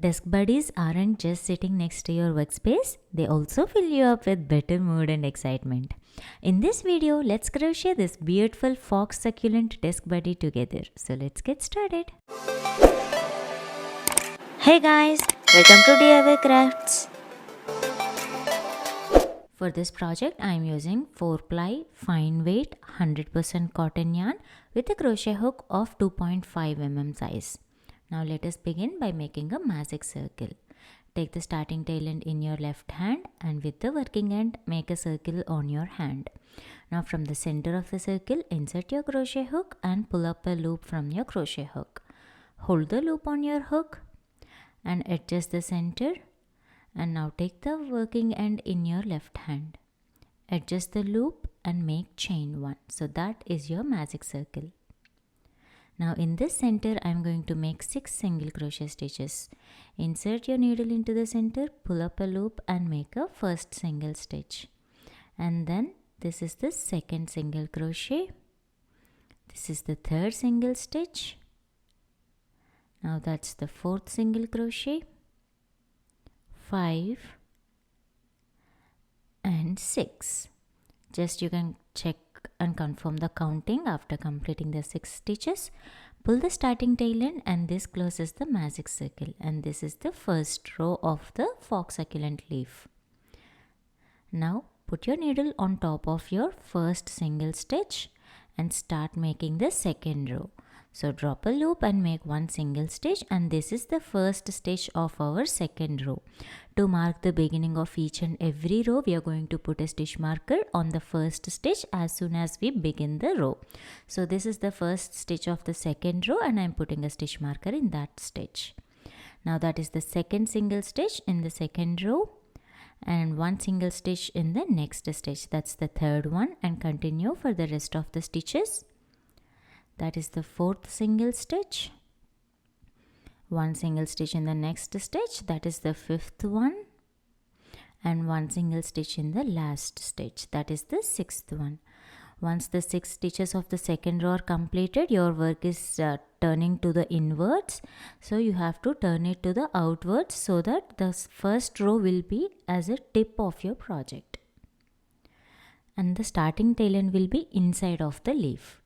Desk buddies aren't just sitting next to your workspace, they also fill you up with better mood and excitement. In this video, let's crochet this beautiful Faux Succulent desk buddy together. So let's get started. Hey guys, welcome to DIY Crafts. For this project, I am using 4-ply fine weight 100% cotton yarn with a crochet hook of 2.5 mm size. Now let us begin by making a magic circle. Take the starting tail end in your left hand and with the working end make a circle on your hand. Now from the center of the circle insert your crochet hook and pull up a loop from your crochet hook. Hold the loop on your hook and adjust the center, and now take the working end in your left hand. Adjust the loop and make chain 1. So that is your magic circle. Now in this center I am going to make 6 single crochet stitches. Insert your needle into the center, pull up a loop and make a first single stitch. And then this is the second single crochet. This is the third single stitch. Now that's the fourth single crochet. 5 and 6. Just you can check and confirm the counting after completing the 6 stitches. Pull the starting tail end and this closes the magic circle, and this is the first row of the Faux Succulent leaf. Now put your needle on top of your first single stitch and start making the second row. So drop a loop and make 1 single stitch, and this is the first stitch of our second row. To mark the beginning of each and every row, we are going to put a stitch marker on the first stitch as soon as we begin the row. So this is the first stitch of the second row and I am putting a stitch marker in that stitch. Now that is the second single stitch in the second row and 1 single stitch in the next stitch. That's the third one, and continue for the rest of the stitches. That is the fourth single stitch. 1 single stitch in the next stitch. That is the fifth one. And 1 single stitch in the last stitch. That is the sixth one. Once the 6 stitches of the second row are completed, your work is turning to the inwards. So you have to turn it to the outwards so that the first row will be as a tip of your project. And the starting tail end will be inside of the leaf.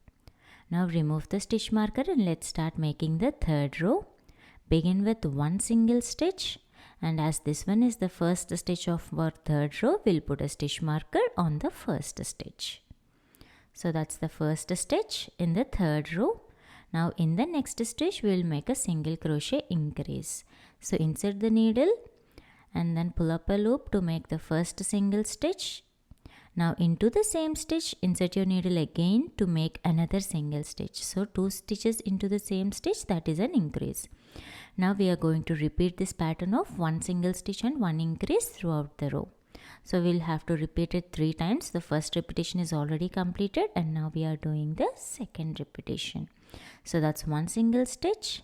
Now remove the stitch marker and let's start making the third row. Begin with 1 single stitch, and as this one is the first stitch of our third row, we'll put a stitch marker on the first stitch. So that's the first stitch in the third row. Now in the next stitch we will make a single crochet increase. So insert the needle and then pull up a loop to make the first single stitch. Now into the same stitch, insert your needle again to make another single stitch. So 2 stitches into the same stitch, that is an increase. Now we are going to repeat this pattern of 1 single stitch and 1 increase throughout the row. So we'll have to repeat it 3 times. The first repetition is already completed and now we are doing the second repetition. So that's 1 single stitch.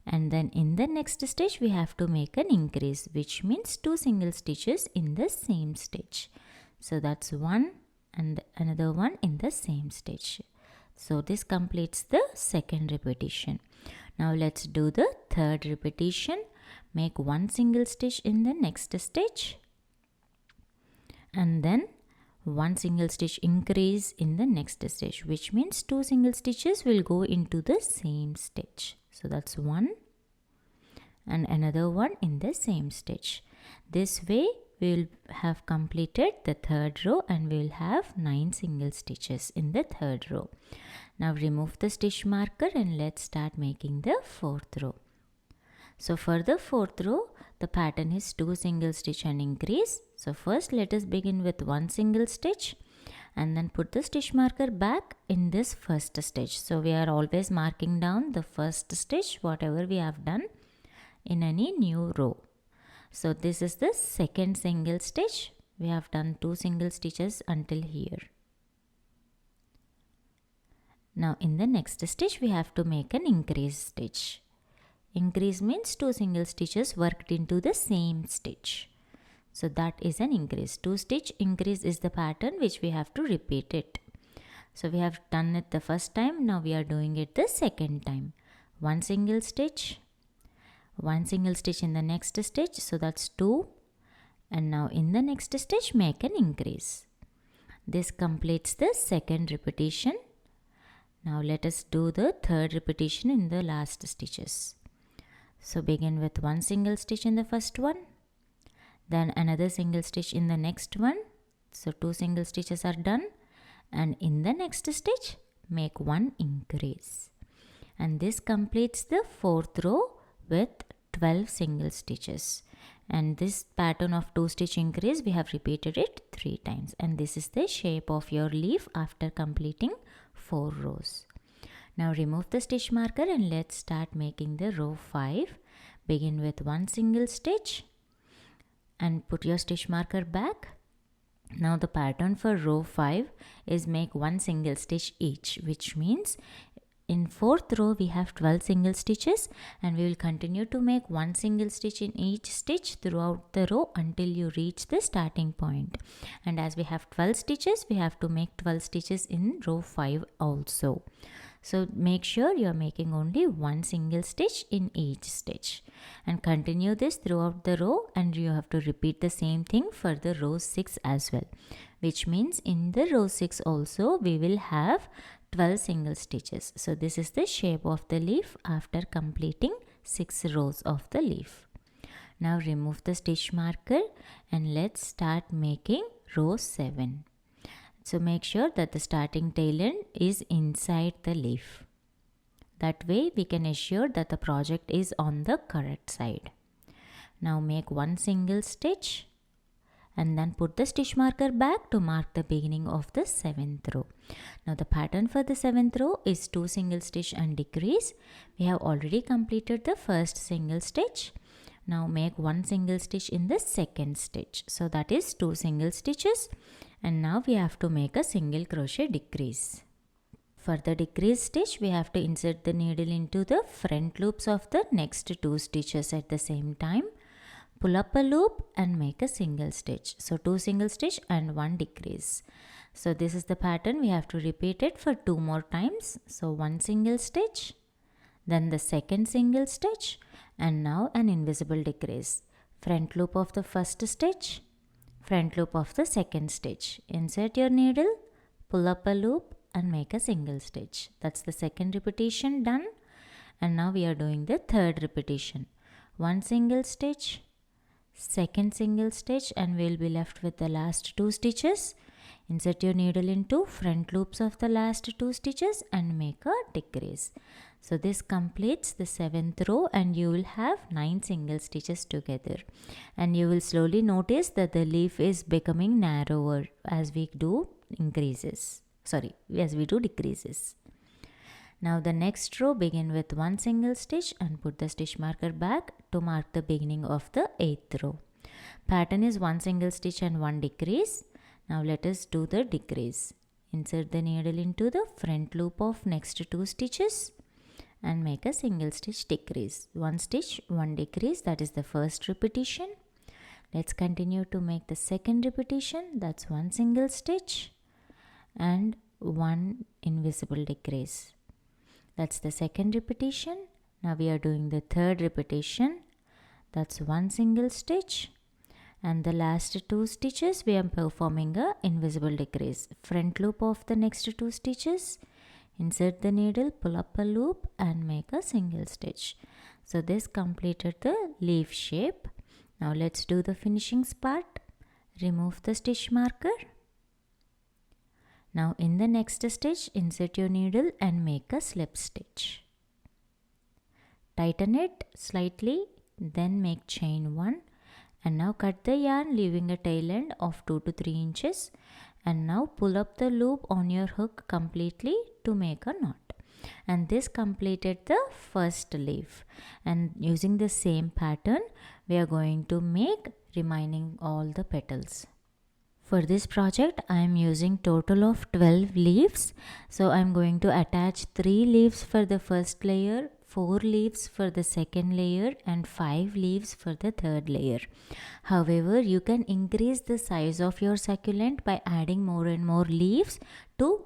And then in the next stitch we have to make an increase, which means 2 single stitches in the same stitch. So that's 1 and another one in the same stitch. So this completes the second repetition. Now let's do the third repetition. Make 1 single stitch in the next stitch and then 1 single stitch increase in the next stitch, which means 2 single stitches will go into the same stitch. So that's 1 and another one in the same stitch. This way we will have completed the third row and we will have 9 single stitches in the third row. Now remove the stitch marker and let's start making the fourth row. So for the fourth row, the pattern is 2 single stitch and increase. So first let us begin with 1 single stitch and then put the stitch marker back in this first stitch. So we are always marking down the first stitch, whatever we have done in any new row. So this is the second single stitch. We have done 2 single stitches until here. Now in the next stitch we have to make an increase stitch. Increase means 2 single stitches worked into the same stitch. So that is an increase. 2 stitch increase is the pattern which we have to repeat it. So we have done it the first time. Now we are doing it the second time. 1 single stitch, 1 single stitch in the next stitch, so that's 2, and now in the next stitch make an increase. This completes the second repetition. Now let us do the third repetition in the last stitches. So begin with 1 single stitch in the first one, then another single stitch in the next one, so 2 single stitches are done, and in the next stitch make 1 increase, and this completes the fourth row with 12 single stitches. And this pattern of 2 stitch increase, we have repeated it 3 times, and this is the shape of your leaf after completing 4 rows. Now remove the stitch marker and let's start making the row 5. Begin with 1 single stitch and put your stitch marker back. Now the pattern for row 5 is make 1 single stitch each, which means in fourth row we have 12 single stitches, and we will continue to make 1 single stitch in each stitch throughout the row until you reach the starting point. And as we have 12 stitches, we have to make 12 stitches in row 5 also. So make sure you are making only 1 single stitch in each stitch, and continue this throughout the row, and you have to repeat the same thing for the row 6 as well, which means in the row 6 also we will have 12 single stitches. So this is the shape of the leaf after completing 6 rows of the leaf. Now remove the stitch marker and let's start making row 7. So make sure that the starting tail end is inside the leaf. That way we can assure that the project is on the correct side. Now make 1 single stitch and then put the stitch marker back to mark the beginning of the 7th row. Now the pattern for the 7th row is 2 single stitch and decrease. We have already completed the first single stitch. Now make 1 single stitch in the second stitch. So that is 2 single stitches, and now we have to make a single crochet decrease. For the decrease stitch, we have to insert the needle into the front loops of the next 2 stitches at the same time. Pull up a loop and make a single stitch. So 2 single stitch and 1 decrease. So this is the pattern. We have to repeat it for 2 more times. So 1 single stitch, then the second single stitch, and now an invisible decrease. Front loop of the first stitch, front loop of the second stitch. Insert your needle, pull up a loop and make a single stitch. That's the second repetition done. And now we are doing the third repetition. 1 single stitch, second single stitch, and we'll be left with the last 2 stitches. Insert your needle into front loops of the last 2 stitches and make a decrease. So this completes the 7th row, and you will have 9 single stitches together. And you will slowly notice that the leaf is becoming narrower as we do decreases. Now the next row, begin with 1 single stitch and put the stitch marker back to mark the beginning of the 8th row. Pattern is 1 single stitch and 1 decrease. Now let us do the decrease. Insert the needle into the front loop of next 2 stitches and make a single stitch decrease. 1 stitch, 1 decrease, that is the first repetition. Let's continue to make the second repetition. That's 1 single stitch and 1 invisible decrease. That's the second repetition. Now we are doing the third repetition. That's 1 single stitch, and the last 2 stitches we are performing a invisible decrease. Front loop of the next 2 stitches, insert the needle, pull up a loop and make a single stitch. So this completed the leaf shape. Now let's do the finishing part. Remove the stitch marker. Now in the next stitch, insert your needle and make a slip stitch. Tighten it slightly, then make chain 1, and now cut the yarn leaving a tail end of 2 to 3 inches, and now pull up the loop on your hook completely to make a knot. And this completed the first leaf, and using the same pattern we are going to make remaining all the petals. For this project I am using total of 12 leaves. So I am going to attach 3 leaves for the first layer, 4 leaves for the second layer, and 5 leaves for the third layer. However, you can increase the size of your succulent by adding more and more leaves to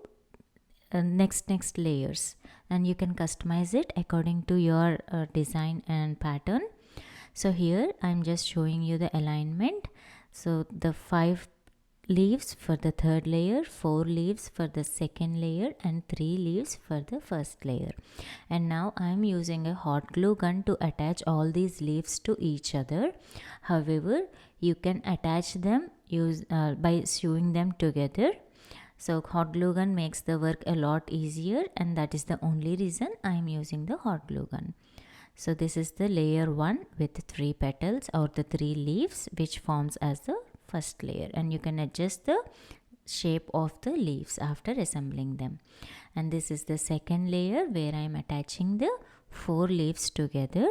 next layers, and you can customize it according to your design and pattern. So here I'm just showing you the alignment. So the 5 leaves for the third layer, 4 leaves for the second layer, and 3 leaves for the first layer. And now I am using a hot glue gun to attach all these leaves to each other. However, you can attach them by sewing them together. So hot glue gun makes the work a lot easier, and that is the only reason I am using the hot glue gun. So this is the layer 1 with 3 petals or the 3 leaves, which forms as the first layer, and you can adjust the shape of the leaves after assembling them. And this is the second layer where I am attaching the 4 leaves together,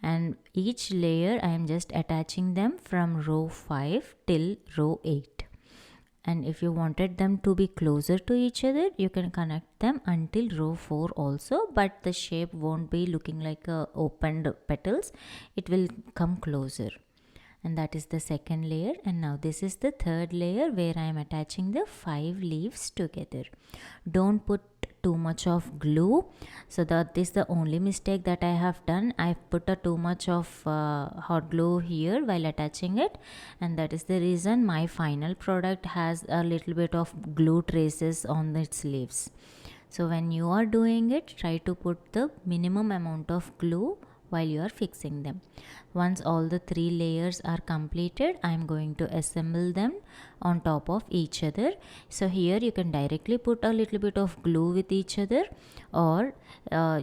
and each layer I am just attaching them from row 5 till row 8. And if you wanted them to be closer to each other, you can connect them until row 4 also, but the shape won't be looking like opened petals. It will come closer. And that is the second layer. And now this is the third layer where I am attaching the 5 leaves together. Don't put too much of glue. So that is the only mistake that I have done. I put too much of hot glue here while attaching it, and that is the reason my final product has a little bit of glue traces on its leaves. So when you are doing it, try to put the minimum amount of glue while you are fixing them. Once all the 3 layers are completed, I am going to assemble them on top of each other. So here you can directly put a little bit of glue with each other, or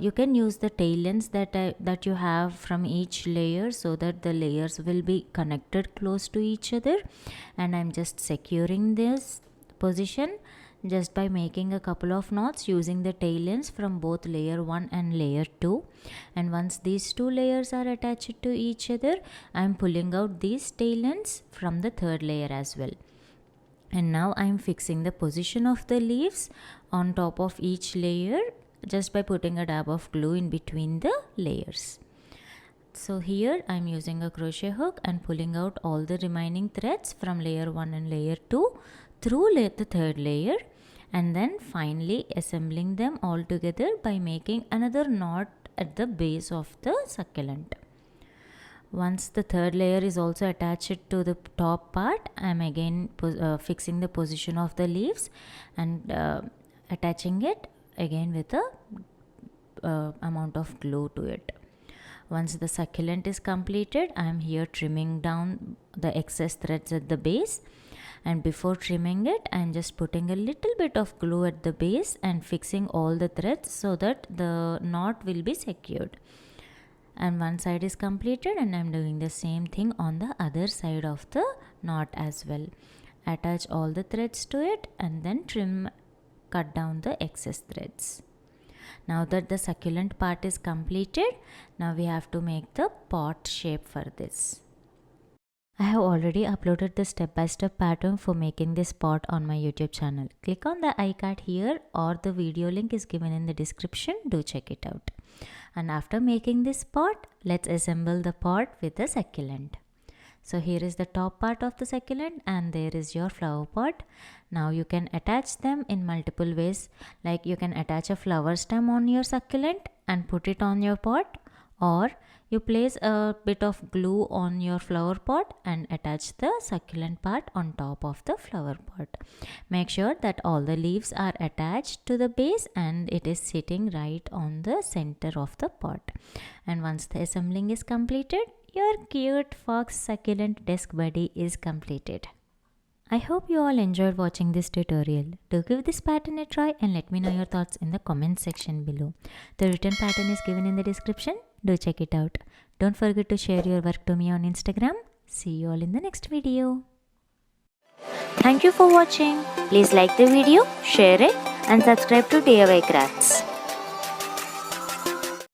you can use the tail ends that you have from each layer, so that the layers will be connected close to each other. And I'm just securing this position just by making a couple of knots using the tail ends from both layer 1 and layer 2. And once these 2 layers are attached to each other, I am pulling out these tail ends from the third layer as well. And now I am fixing the position of the leaves on top of each layer just by putting a dab of glue in between the layers. So here I am using a crochet hook and pulling out all the remaining threads from layer 1 and layer 2 through the third layer, and then finally assembling them all together by making another knot at the base of the succulent. Once the third layer is also attached to the top part, I am again fixing the position of the leaves and attaching it again with a amount of glue to it. Once the succulent is completed, I am here trimming down the excess threads at the base. And before trimming it, I am just putting a little bit of glue at the base and fixing all the threads so that the knot will be secured. And one side is completed, and I am doing the same thing on the other side of the knot as well. Attach all the threads to it and then cut down the excess threads. Now that the succulent part is completed, now we have to make the pot shape for this. I have already uploaded the step-by-step pattern for making this pot on my YouTube channel. Click on the iCard here, or the video link is given in the description. Do check it out. And after making this pot, let's assemble the pot with the succulent. So here is the top part of the succulent, and there is your flower pot. Now you can attach them in multiple ways. Like you can attach a flower stem on your succulent and put it on your pot, or you place a bit of glue on your flower pot and attach the succulent part on top of the flower pot. Make sure that all the leaves are attached to the base and it is sitting right on the center of the pot. And once the assembling is completed, your cute fox succulent desk buddy is completed. I hope you all enjoyed watching this tutorial. Do give this pattern a try and let me know your thoughts in the comment section below. The written pattern is given in the description. Do check it out. Don't forget to share your work to me on Instagram. See you all in the next video. Thank you for watching. Please like the video, share it and subscribe to DIY Crafts.